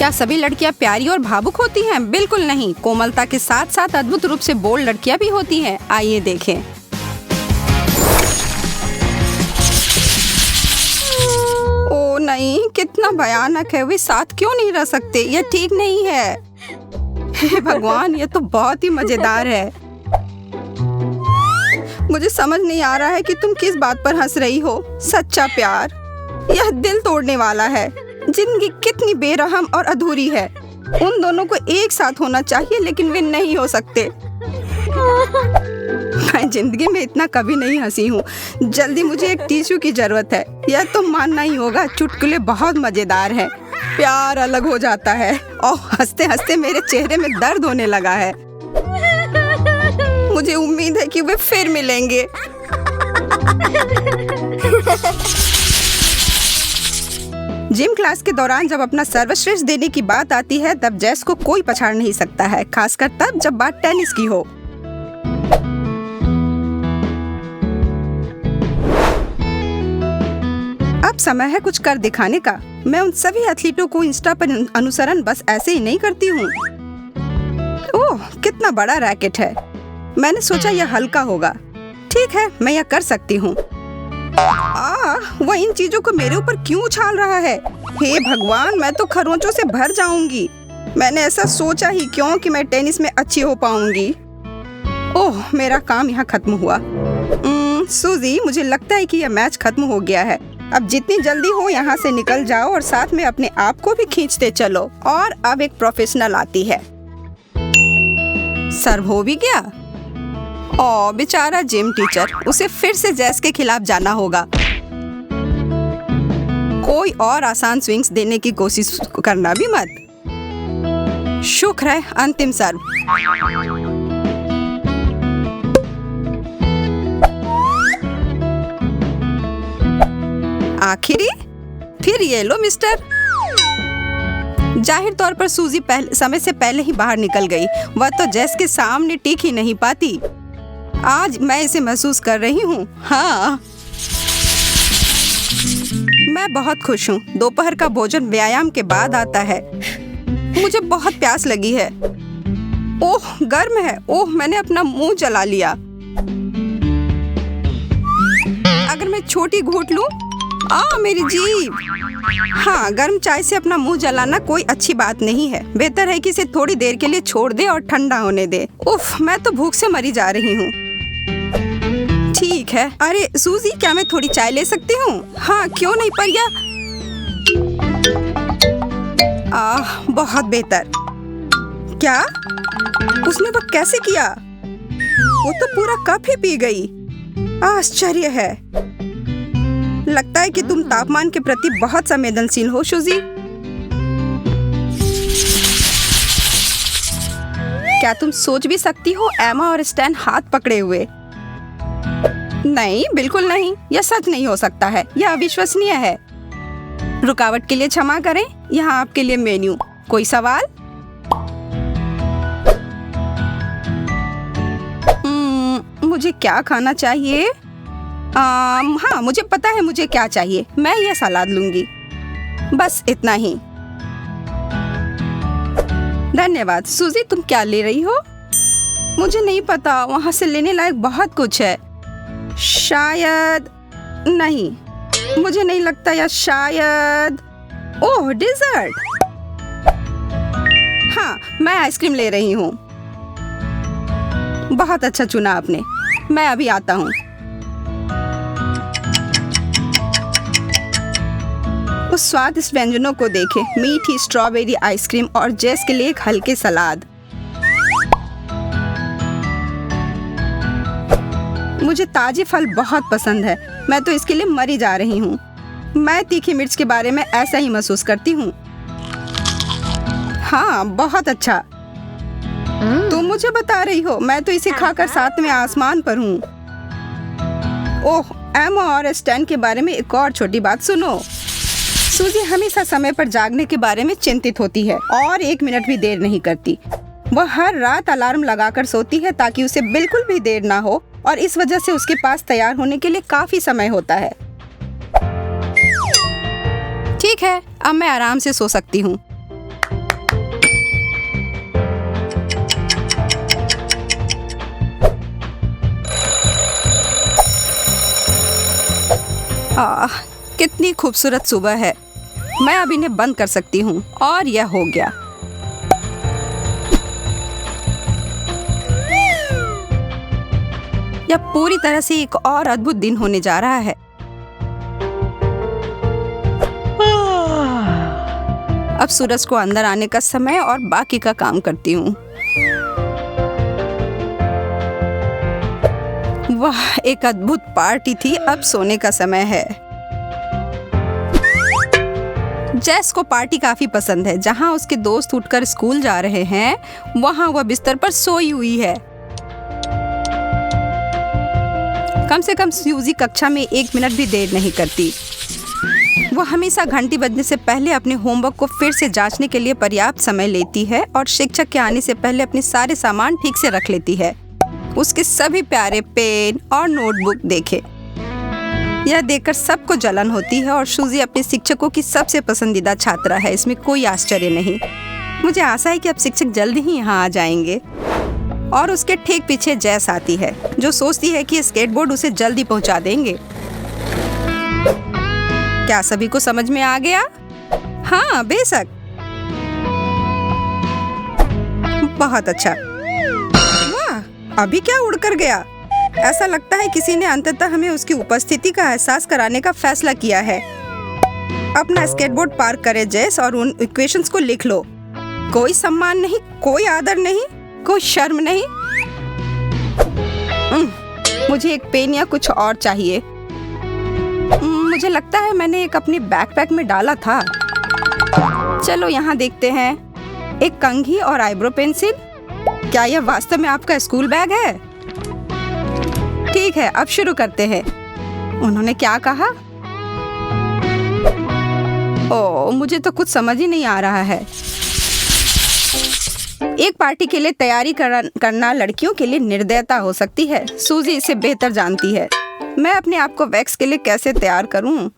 क्या सभी लड़कियां प्यारी और भावुक होती हैं? बिल्कुल नहीं। कोमलता के साथ साथ अद्भुत रूप से बोल्ड लड़कियां भी होती हैं। आइए देखें। ओ नहीं, कितना भयानक है। वे साथ क्यों नहीं रह सकते? यह ठीक नहीं है। हे भगवान, यह तो बहुत ही मजेदार है। मुझे समझ नहीं आ रहा है कि तुम किस बात पर हंस रही हो। सच्चा प्यार, यह दिल तोड़ने वाला है। जिंदगी कितनी बेरहम और अधूरी है। उन दोनों को एक साथ होना चाहिए, लेकिन वे नहीं हो सकते। मैं जिंदगी में इतना कभी नहीं हंसी हूँ। जल्दी मुझे एक टिश्यू की जरूरत है। यह तो मानना ही होगा, चुटकुले बहुत मजेदार हैं। प्यार अलग हो जाता है और हंसते हंसते मेरे चेहरे में दर्द होने लगा है। मुझे उम्मीद है कि वे फिर मिलेंगे। जिम क्लास के दौरान जब अपना सर्वश्रेष्ठ देने की बात आती है, तब जेस को कोई पछाड़ नहीं सकता है, खासकर तब जब बात टेनिस की हो। अब समय है कुछ कर दिखाने का। मैं उन सभी एथलीटों को इंस्टा पर अनुसरण बस ऐसे ही नहीं करती हूँ। ओह, कितना बड़ा रैकेट है। मैंने सोचा यह हल्का होगा। ठीक है, मैं यह कर सकती हूँ। वह इन चीजों को मेरे ऊपर क्यों उछाल रहा है? हे भगवान, मैं तो खरोंचों से भर जाऊंगी। मैंने ऐसा सोचा ही क्यों कि मैं टेनिस में अच्छी हो पाऊंगी। ओह, मेरा काम यहाँ खत्म हुआ। सूजी, मुझे लगता है कि यह मैच खत्म हो गया है। अब जितनी जल्दी हो यहाँ से निकल जाओ और साथ में अपने आप को भी खींचते चलो। और अब एक प्रोफेशनल आती है। सर्व हो भी गया। ओ बेचारा जिम टीचर, उसे फिर से जेस के खिलाफ जाना होगा। कोई और आसान स्विंग्स देने की कोशिश करना भी मत। शुक्र है, अंतिम सर्व। आखिरी फिर ये लो मिस्टर। जाहिर तौर पर सूजी समय से पहले ही बाहर निकल गई। वह तो जेस के सामने टिक ही नहीं पाती। आज मैं इसे महसूस कर रही हूँ। हाँ, मैं बहुत खुश हूँ। दोपहर का भोजन व्यायाम के बाद आता है। मुझे बहुत प्यास लगी है। ओह, गर्म है। ओह, मैंने अपना मुंह जला लिया। अगर मैं छोटी घूंट लूं? मेरी जीभ। हाँ, गर्म चाय से अपना मुंह जलाना कोई अच्छी बात नहीं है। बेहतर है कि इसे थोड़ी देर के लिए छोड़ दे और ठंडा होने दे। उफ, मैं तो भूख से मरी जा रही हूँ। ठीक है। अरे सूजी, क्या मैं थोड़ी चाय ले सकती हूँ? हाँ, क्यों नहीं, पर यह बहुत बेहतर। क्या उसने वो कैसे किया? वो तो पूरा कप ही पी गई। आश्चर्य है। लगता है कि तुम तापमान के प्रति बहुत संवेदनशील हो सूजी। क्या तुम सोच भी सकती हो एमा और स्टैन हाथ पकड़े हुए? नहीं, बिल्कुल नहीं। यह सच नहीं हो सकता है। यह अविश्वसनीय है। रुकावट के लिए क्षमा करें। यहाँ आपके लिए मेन्यू। कोई सवाल? मुझे क्या खाना चाहिए? हाँ, मुझे पता है मुझे क्या चाहिए। मैं यह सलाद लूंगी। बस इतना ही। धन्यवाद। सूजी, तुम क्या ले रही हो? मुझे नहीं पता। वहाँ से लेने लायक बहुत कुछ है। शायद नहीं, मुझे नहीं लगता। या शायद ओह, डेजर्ट। हाँ, मैं आइसक्रीम ले रही हूँ। बहुत अच्छा चुना आपने। मैं अभी आता हूँ। उस स्वादिष्ट व्यंजनों को देखें। मीठी स्ट्रॉबेरी आइसक्रीम और जेस के लिए एक हल्के सलाद। मुझे ताजे फल बहुत पसंद है। मैं तो इसके लिए मरी जा रही हूँ। मैं तीखी मिर्च के बारे में ऐसा ही महसूस करती हूँ। हाँ, बहुत अच्छा। तुम मुझे बता रही हो? मैं तो इसे खाकर सातवें आसमान पर हूँ। ओह, एमा और स्टैन के बारे में एक और छोटी बात सुनो। सूजी हमेशा समय पर जागने के बारे में चिंतित होती है और एक मिनट भी देर नहीं करती। वह हर रात अलार्म लगाकर सोती है ताकि उसे बिल्कुल भी देर ना हो, और इस वजह से उसके पास तैयार होने के लिए काफी समय होता है। ठीक है, अब मैं आराम से सो सकती हूँ। कितनी खूबसूरत सुबह है। मैं अब इन्हें बंद कर सकती हूँ और यह हो गया। यह पूरी तरह से एक और अद्भुत दिन होने जा रहा है। अब सूरज को अंदर आने का समय और बाकी का काम करती हूँ। वाह, एक अद्भुत पार्टी थी। अब सोने का समय है। जेस को पार्टी काफी पसंद है। जहां उसके दोस्त उठकर स्कूल जा रहे हैं, वहां वह बिस्तर पर सोई हुई है। कम से कम सूजी कक्षा में 1 मिनट भी देर नहीं करती। वह हमेशा घंटी बजने से पहले अपने होमवर्क को फिर से जांचने के लिए पर्याप्त समय लेती है और शिक्षक के आने से पहले अपने सारे सामान ठीक से रख लेती है। उसके सभी प्यारे पेन और नोटबुक देखे। यह देखकर सबको जलन होती है और सूजी अपने शिक्षकों की सबसे पसंदीदा छात्रा है। इसमें कोई आश्चर्य नहीं। मुझे आशा है कि अब शिक्षक जल्दी ही यहाँ आ जाएंगे। और उसके ठीक पीछे जेस आती है, जो सोचती है कि स्केटबोर्ड उसे जल्दी पहुँचा देंगे। क्या सभी को समझ में आ गया? हाँ, बेशक। बहुत अच्छा। वाह, अभी क्या उड़कर गया। ऐसा लगता है किसी ने अंततः हमें उसकी उपस्थिति का एहसास कराने का फैसला किया है। अपना स्केटबोर्ड पार्क करे जेस और उन इक्वेशंस को लिख लो। कोई सम्मान नहीं, कोई आदर नहीं, कोई शर्म नहीं। मुझे एक पेन या कुछ और चाहिए। मुझे लगता है मैंने एक अपनी बैकपैक में डाला था। चलो यहाँ देखते हैं। एक कंघी और आईब्रो पेंसिल। क्या यह वास्तव में आपका स्कूल बैग है? ठीक है, अब शुरू करते हैं। उन्होंने क्या कहा? ओह, मुझे तो कुछ समझ ही नहीं आ रहा है। एक पार्टी के लिए तैयारी करना लड़कियों के लिए निर्दयता हो सकती है। सूजी इसे बेहतर जानती है। मैं अपने आप को वैक्स के लिए कैसे तैयार करूं?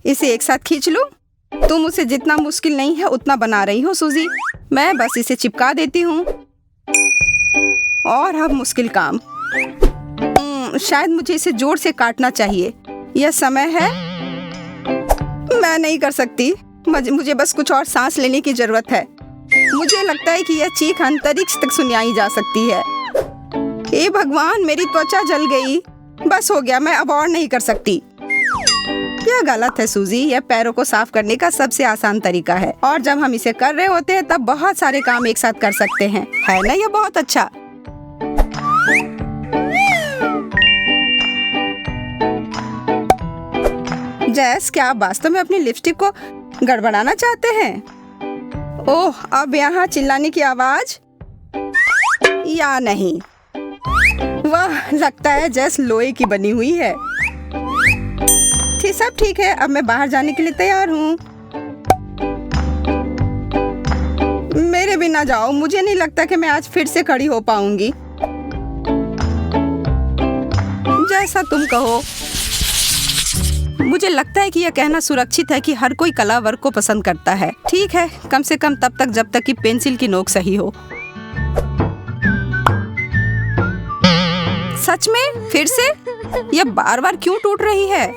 इसे एक साथ खींच लूं? तुम उसे जितना मुश्किल नहीं है उतना बना रही हो सूजी। मैं बस इसे चिपका देती हूँ। और अब मुश्किल काम। शायद मुझे इसे जोर से काटना चाहिए। यह समय है। मैं नहीं कर सकती। मुझे बस कुछ और सांस लेने की जरूरत है। मुझे लगता है कि यह चीख अंतरिक्ष तक सुनाई जा सकती है। हे भगवान, मेरी त्वचा जल गई। बस हो गया, मैं अब और नहीं कर सकती। यह गलत है सूजी। यह पैरों को साफ करने का सबसे आसान तरीका है और जब हम इसे कर रहे होते हैं तब बहुत सारे काम एक साथ कर सकते हैं, है ना? यह बहुत अच्छा। जेस, क्या आप वास्तव में अपनी लिपस्टिक को गड़बड़ाना चाहते हैं? ओह, अब यहाँ चिल्लाने की आवाज या नहीं? वाह, लगता है जेस लोहे की बनी हुई है। सब ठीक है, अब मैं बाहर जाने के लिए तैयार हूँ। मेरे बिना जाओ। मुझे नहीं लगता कि मैं आज फिर से खड़ी हो पाऊंगी। जैसा तुम कहो। मुझे लगता है कि यह कहना सुरक्षित है कि हर कोई कला वर्क को पसंद करता है। ठीक है, कम से कम तब तक जब तक कि पेंसिल की नोक सही हो। सच में? फिर से? यह बार-बार क्यों टूट रही है?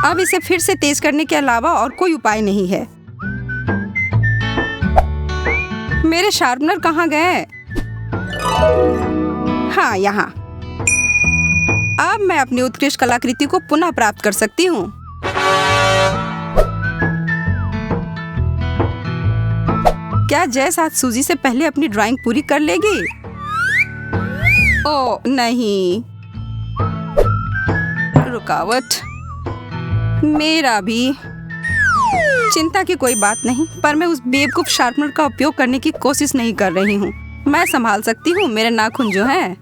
अब इसे फिर से तेज करने के अलावा और कोई उपाय नहीं है। मेरे शार्पनर कहाँ गए? हाँ, यहाँ। अब मैं अपनी उत्कृष्ट कलाकृति को पुनः प्राप्त कर सकती हूँ। क्या जेस आज सूजी से पहले अपनी ड्राइंग पूरी कर लेगी? ओह नहीं, रुकावट। मेरा भी। चिंता की कोई बात नहीं, पर मैं उस बेवकूफ शार्पनर का उपयोग करने की कोशिश नहीं कर रही हूँ। मैं संभाल सकती हूँ मेरे नाखून जो हैं।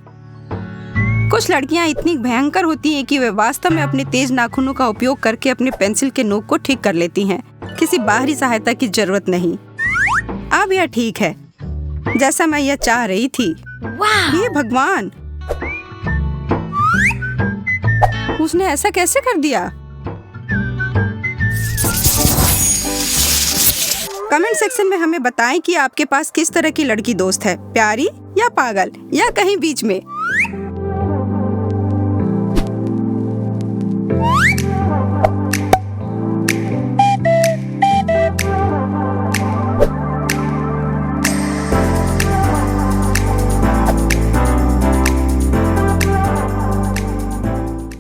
कुछ लड़कियाँ इतनी भयंकर होती हैं कि वे वास्तव में अपने तेज नाखूनों का उपयोग करके अपने पेंसिल के नोक को ठीक कर लेती हैं। किसी बाहरी सहायता की जरूरत नहीं। अब यह ठीक है, जैसा मैं यह चाह रही थी। हे भगवान, उसने ऐसा कैसे कर दिया? कमेंट सेक्शन में हमें बताएं कि आपके पास किस तरह की लड़की दोस्त है, प्यारी या पागल या कहीं बीच में।